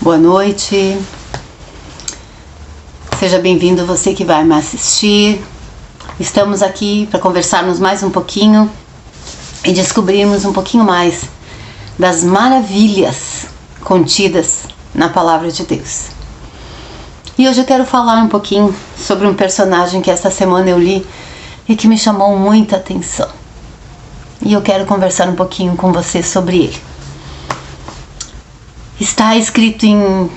Boa noite. Seja bem-vindo você que vai me assistir. Estamos aqui para conversarmos mais um pouquinho e descobrirmos um pouquinho mais das maravilhas contidas na Palavra de Deus. E hoje eu quero falar um pouquinho sobre um personagem que esta semana eu li e que me chamou muita atenção. E eu quero conversar um pouquinho com você sobre ele. Está escrito em 1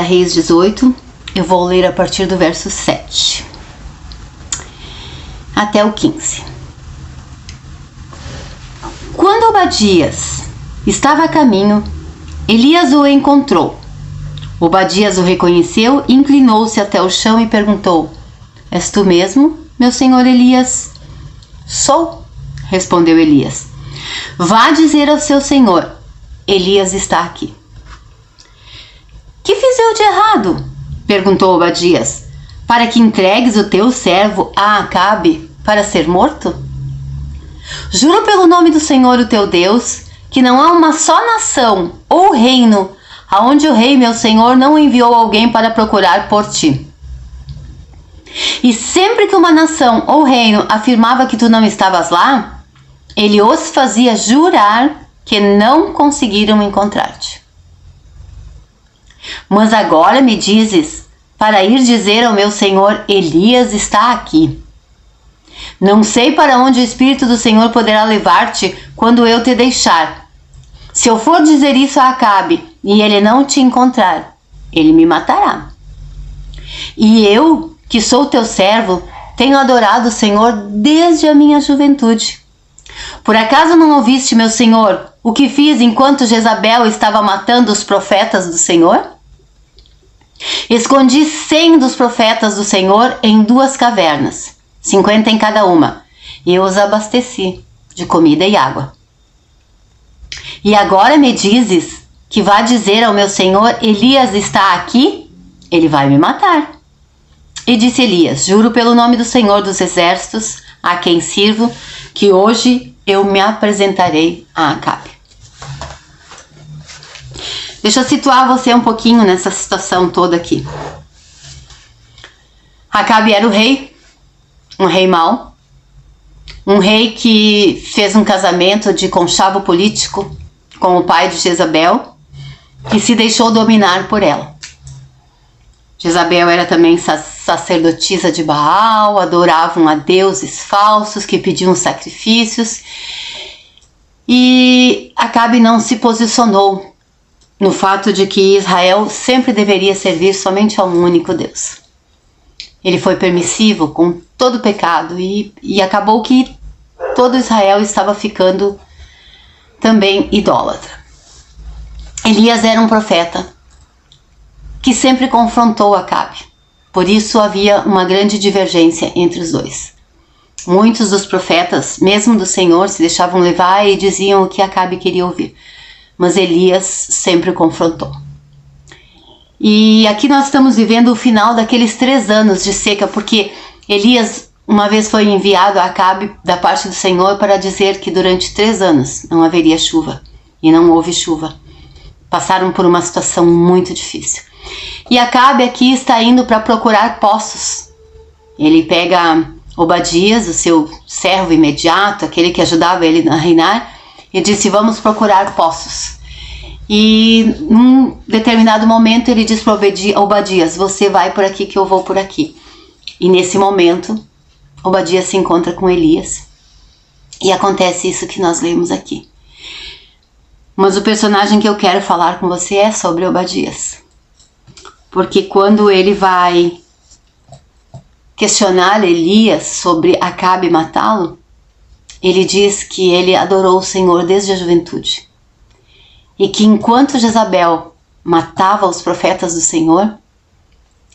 Reis 18, eu vou ler a partir do verso 7 até o 15. Quando Obadias estava a caminho, Elias o encontrou. Obadias o reconheceu, inclinou-se até o chão e perguntou: És tu mesmo, meu senhor Elias? Sou, respondeu Elias. Vá dizer ao seu senhor, Elias está aqui. Que fiz eu de errado? Perguntou Obadias, para que entregues o teu servo a Acabe para ser morto? Juro pelo nome do Senhor, o teu Deus, que não há uma só nação ou reino aonde o rei, meu senhor, não enviou alguém para procurar por ti. E sempre que uma nação ou reino afirmava que tu não estavas lá, ele os fazia jurar que não conseguiram encontrar-te. Mas agora me dizes para ir dizer ao meu senhor, Elias está aqui. Não sei para onde o Espírito do Senhor poderá levar-te quando eu te deixar. Se eu for dizer isso a Acabe e ele não te encontrar, ele me matará. E eu, que sou teu servo, tenho adorado o Senhor desde a minha juventude. Por acaso não ouviste, meu senhor, o que fiz enquanto Jezabel estava matando os profetas do Senhor? Escondi 100 dos profetas do Senhor em 2 cavernas, 50 em cada uma, e eu os abasteci de comida e água. E agora me dizes que vá dizer ao meu senhor, Elias está aqui? Ele vai me matar. E disse Elias, juro pelo nome do Senhor dos Exércitos, a quem sirvo, que hoje eu me apresentarei a Acabe. Deixa eu situar você um pouquinho nessa situação toda aqui. Acabe era o rei, um rei mau, um rei que fez um casamento de conchavo político com o pai de Jezabel e se deixou dominar por ela. Jezabel era também sacerdotisa de Baal, adoravam a deuses falsos que pediam sacrifícios, e Acabe não se posicionou no fato de que Israel sempre deveria servir somente a um único Deus. Ele foi permissivo com todo o pecado e acabou que todo Israel estava ficando também idólatra. Elias era um profeta que sempre confrontou Acabe. Por isso havia uma grande divergência entre os dois. Muitos dos profetas, mesmo do Senhor, se deixavam levar e diziam o que Acabe queria ouvir. Mas Elias sempre o confrontou. E aqui nós estamos vivendo o final daqueles 3 anos de seca, porque Elias uma vez foi enviado a Acabe da parte do Senhor para dizer que durante 3 anos não haveria chuva. E não houve chuva. Passaram por uma situação muito difícil. E Acabe aqui está indo para procurar poços. Ele pega Obadias, o seu servo imediato, aquele que ajudava ele a reinar, e disse, vamos procurar poços. E num determinado momento ele diz para Obadias, você vai por aqui que eu vou por aqui. E nesse momento, Obadias se encontra com Elias. E acontece isso que nós lemos aqui. Mas o personagem que eu quero falar com você é sobre Obadias. Porque quando ele vai questionar Elias sobre Acabe matá-lo, ele diz que ele adorou o Senhor desde a juventude. E que enquanto Jezabel matava os profetas do Senhor,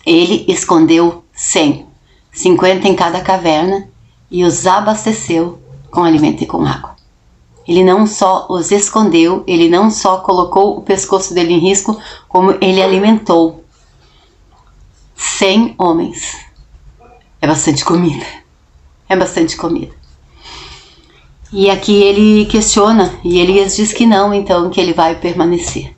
ele escondeu 100, 50 em cada caverna, e os abasteceu com alimento e com água. Ele não só os escondeu, ele não só colocou o pescoço dele em risco, como ele alimentou 100 homens. É bastante comida. É bastante comida. E aqui ele questiona, e Elias diz que não, então que ele vai permanecer.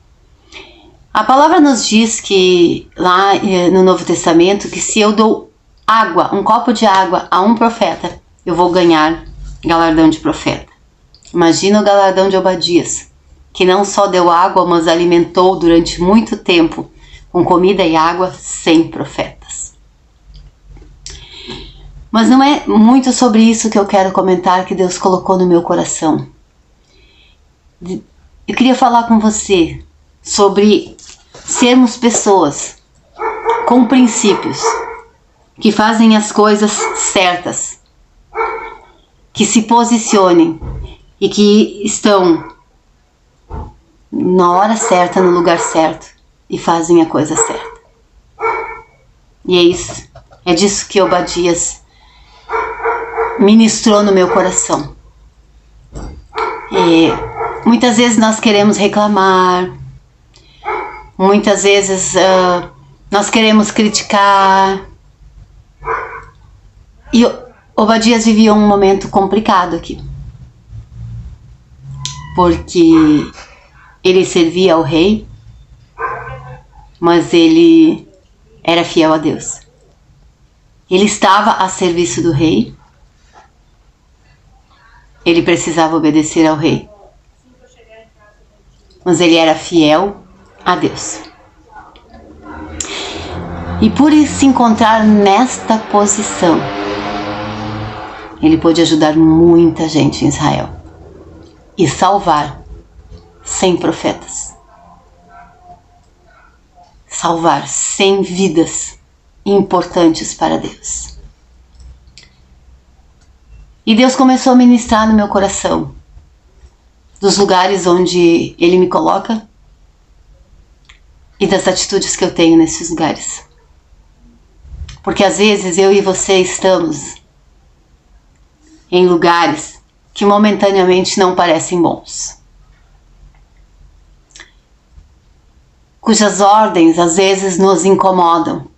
A palavra nos diz que lá no Novo Testamento que se eu dou água, um copo de água a um profeta, eu vou ganhar galardão de profeta. Imagina o galardão de Obadias, que não só deu água, mas alimentou durante muito tempo com comida e água 100 profetas. Mas não é muito sobre isso que eu quero comentar, que Deus colocou no meu coração. Eu queria falar com você sobre sermos pessoas com princípios, que fazem as coisas certas, que se posicionem e que estão na hora certa, no lugar certo e fazem a coisa certa. E é isso, é disso que Obadias ministrou no meu coração. E muitas vezes nós queremos reclamar, muitas vezes nós queremos criticar. E Obadias vivia um momento complicado aqui, porque ele servia ao rei, mas ele era fiel a Deus. Ele estava a serviço do rei, ele precisava obedecer ao rei, mas ele era fiel a Deus. E por se encontrar nesta posição, ele pôde ajudar muita gente em Israel e salvar 100 profetas. Salvar 100 vidas importantes para Deus. E Deus começou a ministrar no meu coração dos lugares onde Ele me coloca e das atitudes que eu tenho nesses lugares. Porque às vezes eu e você estamos em lugares que momentaneamente não parecem bons, cujas ordens às vezes nos incomodam,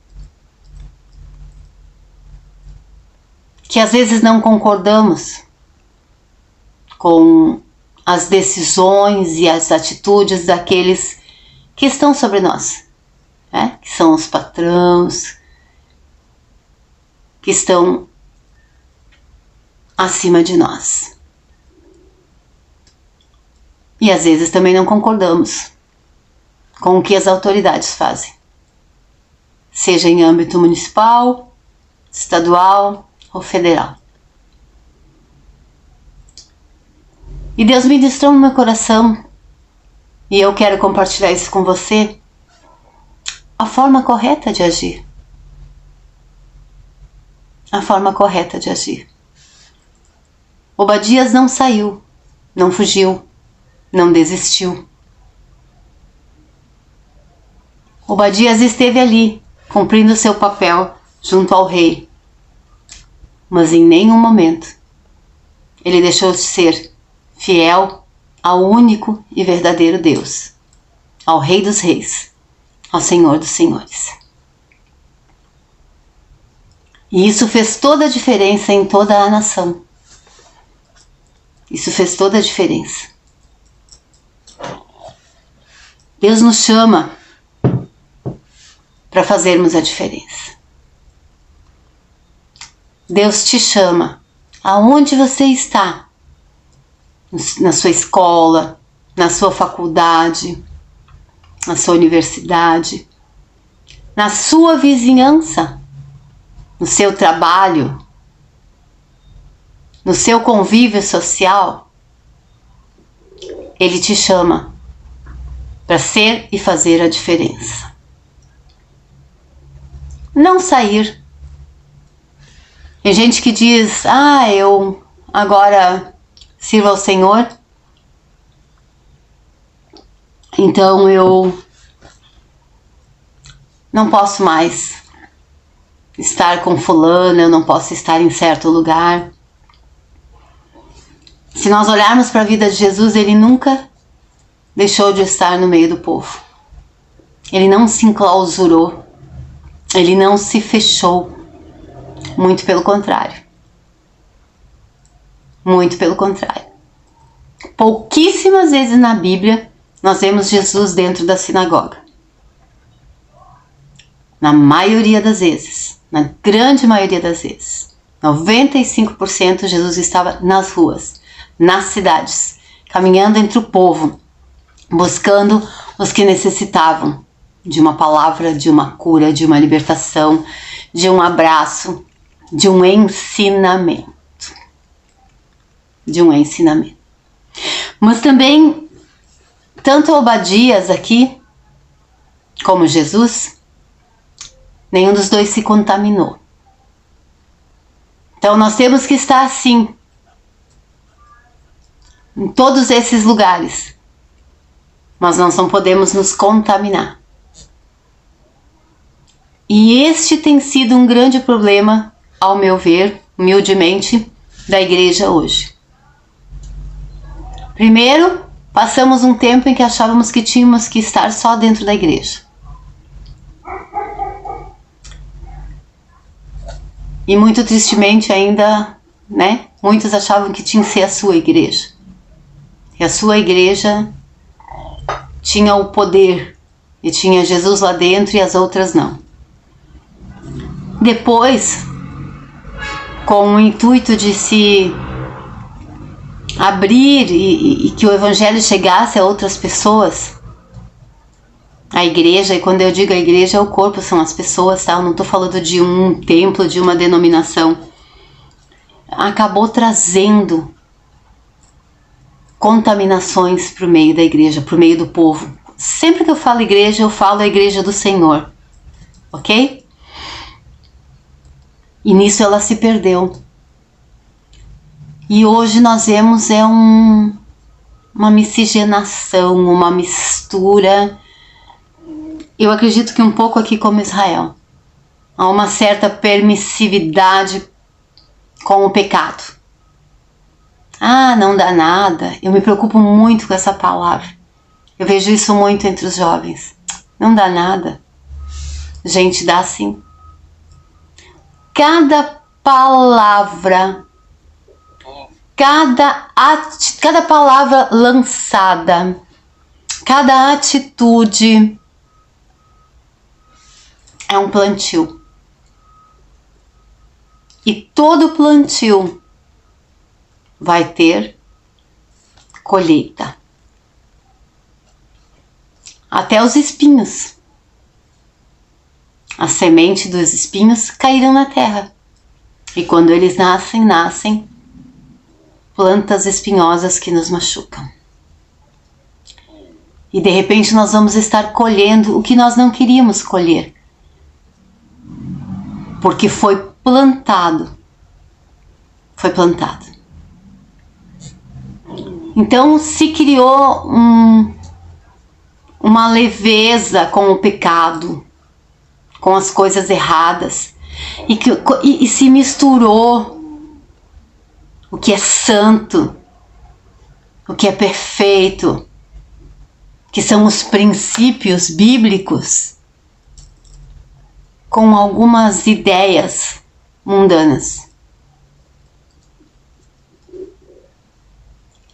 que às vezes não concordamos com as decisões e as atitudes daqueles que estão sobre nós, né? Que são os patrões, que estão acima de nós. E às vezes também não concordamos com o que as autoridades fazem, seja em âmbito municipal, estadual ou federal. E Deus ministrou no meu coração, e eu quero compartilhar isso com você, a forma correta de agir. A forma correta de agir. Obadias não saiu, não fugiu, não desistiu. Obadias esteve ali, cumprindo seu papel junto ao rei. Mas em nenhum momento ele deixou de ser fiel ao único e verdadeiro Deus, ao Rei dos Reis, ao Senhor dos Senhores. E isso fez toda a diferença em toda a nação. Isso fez toda a diferença. Deus nos chama para fazermos a diferença. Deus te chama aonde você está, na sua escola, na sua faculdade, na sua universidade, na sua vizinhança, no seu trabalho, no seu convívio social. Ele te chama para ser e fazer a diferença. Não sair. Tem gente que diz, eu agora sirvo ao Senhor, então eu não posso mais estar com fulano, eu não posso estar em certo lugar. Se nós olharmos para a vida de Jesus, ele nunca deixou de estar no meio do povo. Ele não se enclausurou, ele não se fechou, muito pelo contrário. Muito pelo contrário. Pouquíssimas vezes na Bíblia nós vemos Jesus dentro da sinagoga. Na maioria das vezes, na grande maioria das vezes, 95% Jesus estava nas ruas, nas cidades, caminhando entre o povo, buscando os que necessitavam de uma palavra, de uma cura, de uma libertação, de um abraço, de um ensinamento. Mas também, tanto Obadias aqui, como Jesus, nenhum dos dois se contaminou. Então nós temos que estar assim, em todos esses lugares, mas nós não podemos nos contaminar. E este tem sido um grande problema, ao meu ver, humildemente, da igreja hoje. Primeiro, passamos um tempo em que achávamos que tínhamos que estar só dentro da igreja. E muito tristemente ainda, né? Muitos achavam que tinha que ser a sua igreja. E a sua igreja tinha o poder e tinha Jesus lá dentro e as outras não. Depois, com o intuito de se abrir e que o evangelho chegasse a outras pessoas, a igreja, e quando eu digo a igreja é o corpo, são as pessoas, tá? Eu não estou falando de um templo, de uma denominação. Acabou trazendo contaminações para o meio da igreja, para o meio do povo. Sempre que eu falo igreja, eu falo a igreja do Senhor, ok? E nisso ela se perdeu. E hoje nós vemos uma miscigenação, uma mistura. Eu acredito que um pouco aqui como Israel. Há uma certa permissividade com o pecado. Ah, não dá nada. Eu me preocupo muito com essa palavra. Eu vejo isso muito entre os jovens. Não dá nada. Gente, dá sim. Cada palavra, cada palavra lançada, cada atitude é um plantio. E todo plantio vai ter colheita. Até os espinhos. A semente dos espinhos caíram na terra. E quando eles nascem plantas espinhosas que nos machucam. E de repente nós vamos estar colhendo o que nós não queríamos colher. Porque foi plantado. Foi plantado. Então se criou uma leveza com o pecado, com as coisas erradas, e se misturou o que é santo, o que é perfeito, que são os princípios bíblicos, com algumas ideias mundanas.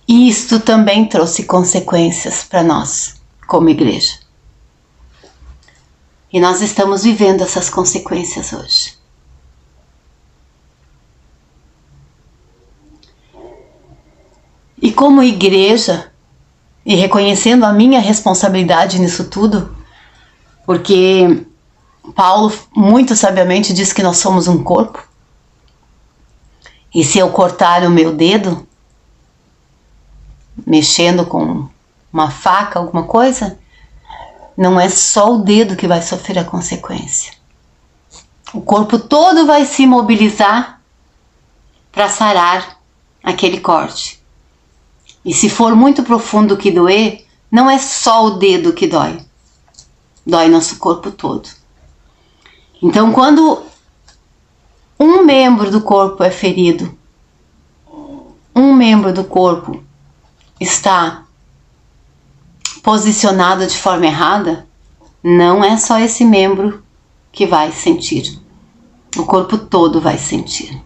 E isto também trouxe consequências para nós, como igreja. E nós estamos vivendo essas consequências hoje. E como igreja, e reconhecendo a minha responsabilidade nisso tudo, porque Paulo muito sabiamente diz que nós somos um corpo, e se eu cortar o meu dedo, mexendo com uma faca, alguma coisa, não é só o dedo que vai sofrer a consequência. O corpo todo vai se mobilizar para sarar aquele corte. E se for muito profundo que doer, não é só o dedo que dói. Dói nosso corpo todo. Então, quando um membro do corpo é ferido, um membro do corpo está posicionado de forma errada, não é só esse membro que vai sentir. O corpo todo vai sentir.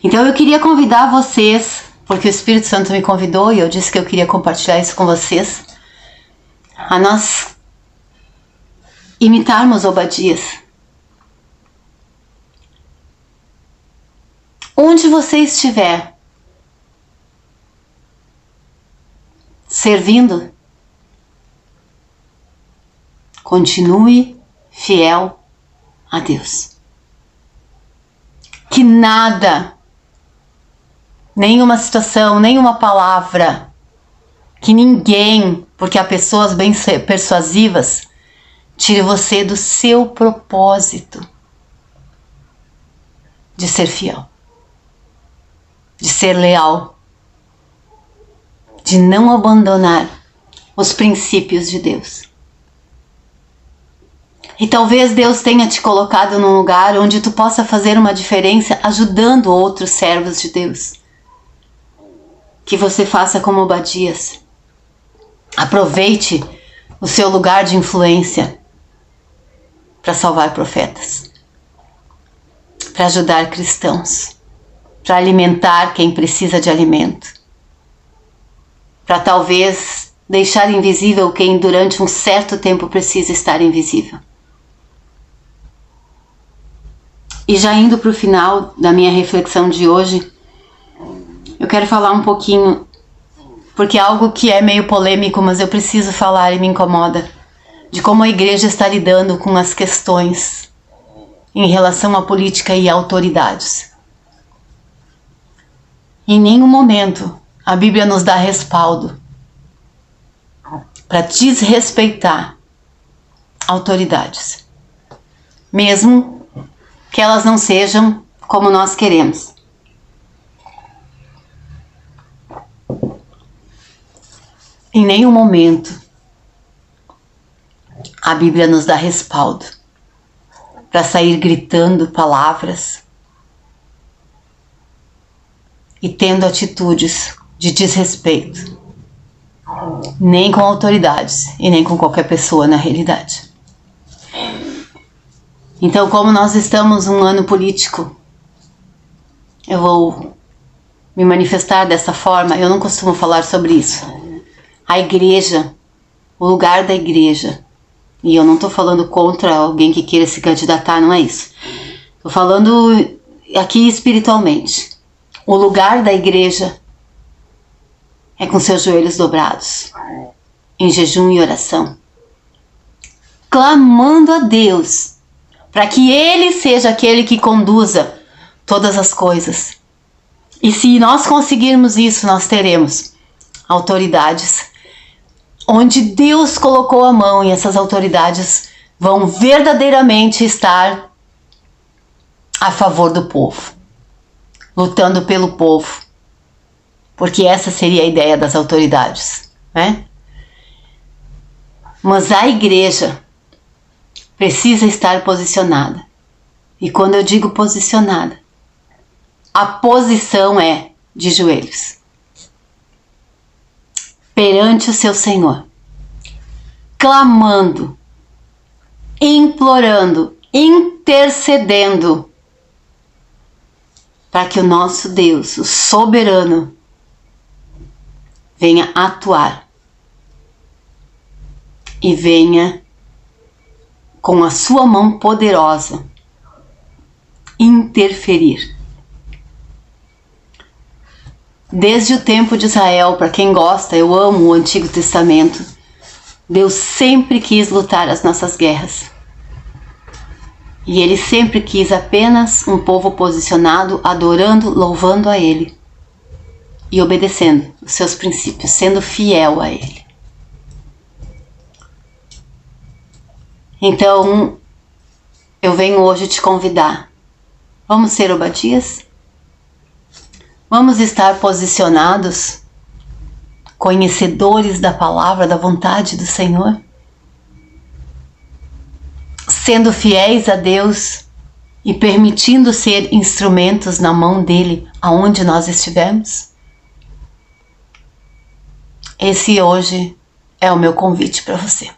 Então eu queria convidar vocês, porque o Espírito Santo me convidou e eu disse que eu queria compartilhar isso com vocês, a nós imitarmos Obadias. Onde você estiver servindo, continue fiel a Deus. Que nada, nenhuma situação, nenhuma palavra, que ninguém, porque há pessoas bem persuasivas, tire você do seu propósito de ser fiel, de ser leal, de não abandonar os princípios de Deus. E talvez Deus tenha te colocado num lugar onde tu possa fazer uma diferença ajudando outros servos de Deus. Que você faça como Obadias. Aproveite o seu lugar de influência para salvar profetas, para ajudar cristãos, para alimentar quem precisa de alimento, para talvez deixar invisível quem durante um certo tempo precisa estar invisível. E já indo para o final da minha reflexão de hoje, eu quero falar um pouquinho, porque é algo que é meio polêmico, mas eu preciso falar e me incomoda, de como a igreja está lidando com as questões em relação à política e autoridades. Em nenhum momento a Bíblia nos dá respaldo para desrespeitar autoridades, mesmo que elas não sejam como nós queremos. Em nenhum momento a Bíblia nos dá respaldo para sair gritando palavras e tendo atitudes de desrespeito, nem com autoridades e nem com qualquer pessoa na realidade. Então, como nós estamos um ano político, eu vou me manifestar dessa forma. Eu não costumo falar sobre isso. A igreja, o lugar da igreja, e eu não estou falando contra alguém que queira se candidatar, não é isso. Estou falando aqui espiritualmente. O lugar da igreja é com seus joelhos dobrados, em jejum e oração, clamando a Deus para que Ele seja aquele que conduza todas as coisas. E se nós conseguirmos isso, nós teremos autoridades onde Deus colocou a mão, e essas autoridades vão verdadeiramente estar a favor do povo, lutando pelo povo, porque essa seria a ideia das autoridades, né? Mas a igreja precisa estar posicionada. E quando eu digo posicionada, a posição é de joelhos perante o seu Senhor, clamando, implorando, intercedendo para que o nosso Deus, o soberano, venha atuar e venha com a sua mão poderosa interferir. Desde o tempo de Israel, para quem gosta, eu amo o Antigo Testamento, Deus sempre quis lutar as nossas guerras. E Ele sempre quis apenas um povo posicionado, adorando, louvando a Ele e obedecendo os seus princípios, sendo fiel a Ele. Então, eu venho hoje te convidar. Vamos ser Obadias? Vamos estar posicionados, conhecedores da palavra, da vontade do Senhor, sendo fiéis a Deus e permitindo ser instrumentos na mão dele aonde nós estivermos? Esse hoje é o meu convite para você.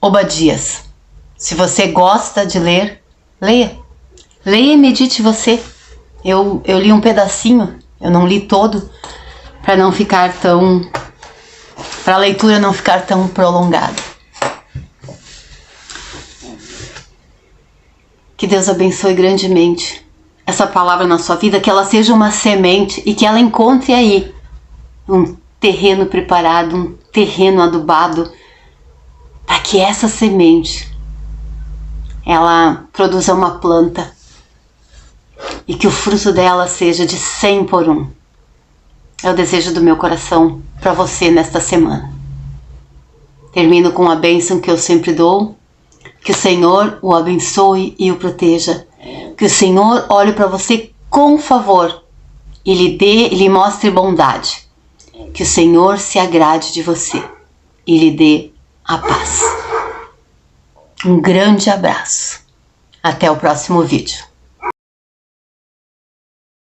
Obadias. Se você gosta de ler, leia. Leia e medite você. Eu li um pedacinho, eu não li todo, para não ficar tão para a leitura não ficar tão prolongada. Que Deus abençoe grandemente essa palavra na sua vida, que ela seja uma semente e que ela encontre aí um terreno preparado, um terreno adubado, para que essa semente ela produza uma planta e que o fruto dela seja de 100 por 1. É o desejo do meu coração para você nesta semana. Termino com a bênção que eu sempre dou. Que o Senhor o abençoe e o proteja. Que o Senhor olhe para você com favor e lhe mostre bondade. Que o Senhor se agrade de você e lhe dê a paz. Um grande abraço. Até o próximo vídeo.